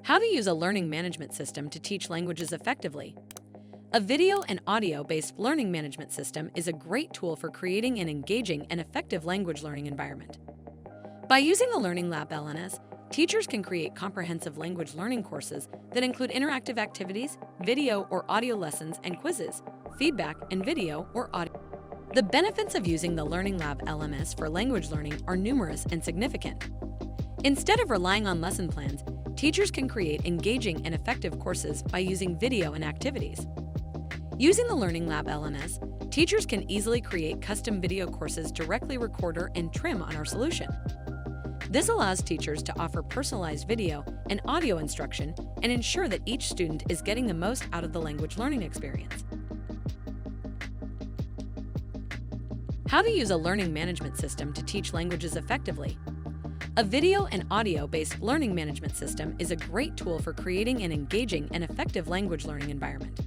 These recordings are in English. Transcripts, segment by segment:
How to use a learning management system to teach languages effectively. A video and audio-based learning management system is a great tool for creating an engaging and effective language learning environment. By using the Learning Lab LMS, teachers can create comprehensive language learning courses that include interactive activities, video or audio lessons and quizzes, feedback, and video or audio. The benefits of using the Learning Lab LMS for language learning are numerous and significant. Instead of relying on lesson plans, teachers can create engaging and effective courses by using video and activities. Using the Learning Lab LMS, teachers can easily create custom video courses, directly record and trim on our solution. This allows teachers to offer personalized video and audio instruction and ensure that each student is getting the most out of the language learning experience. How to use a learning management system to teach languages effectively. A video and audio-based learning management system is a great tool for creating an engaging and effective language learning environment.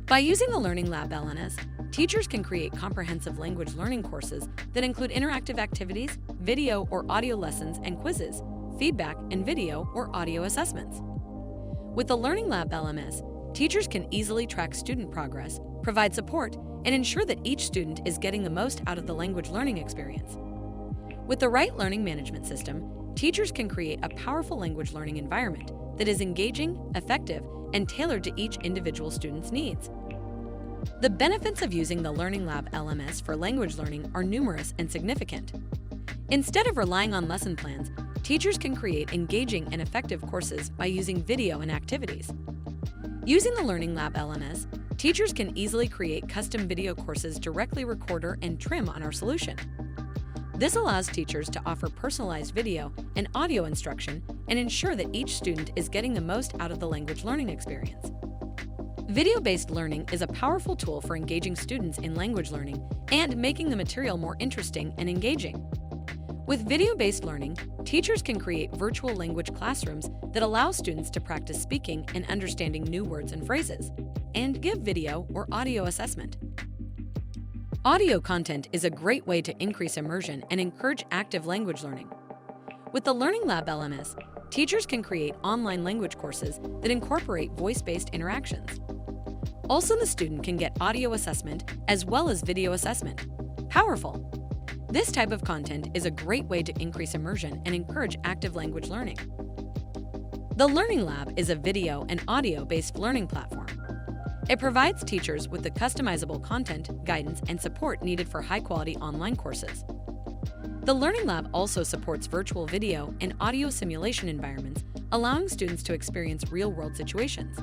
By using the Learning Lab LMS, teachers can create comprehensive language learning courses that include interactive activities, video or audio lessons and quizzes, feedback, and video or audio assessments. With the Learning Lab LMS, teachers can easily track student progress, provide support, and ensure that each student is getting the most out of the language learning experience. With the right learning management system, teachers can create a powerful language learning environment that is engaging, effective, and tailored to each individual student's needs. The benefits of using the Learning Lab LMS for language learning are numerous and significant. Instead of relying on lesson plans, teachers can create engaging and effective courses by using video and activities. Using the Learning Lab LMS, teachers can easily create custom video courses, directly record and trim on our solution. This allows teachers to offer personalized video and audio instruction and ensure that each student is getting the most out of the language learning experience. Video-based learning is a powerful tool for engaging students in language learning and making the material more interesting and engaging. With video-based learning, teachers can create virtual language classrooms that allow students to practice speaking and understanding new words and phrases, and give video or audio assessment. Audio content is a great way to increase immersion and encourage active language learning. With the Learning Lab LMS, teachers can create online language courses that incorporate voice-based interactions. Also, the student can get audio assessment as well as video assessment. Powerful! This type of content is a great way to increase immersion and encourage active language learning. The Learning Lab is a video and audio-based learning platform. It provides teachers with the customizable content, guidance, and support needed for high-quality online courses. The Learning Lab also supports virtual video and audio simulation environments, allowing students to experience real-world situations.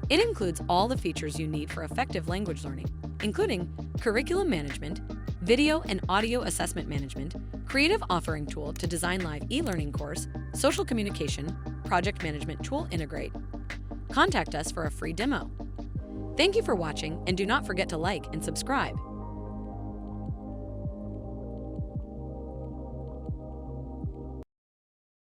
It includes all the features you need for effective language learning, including curriculum management, video and audio assessment management, creative authoring tool to design live e-learning course, social communication, project management tool integrate. Contact us for a free demo. Thank you for watching, and do not forget to like and subscribe.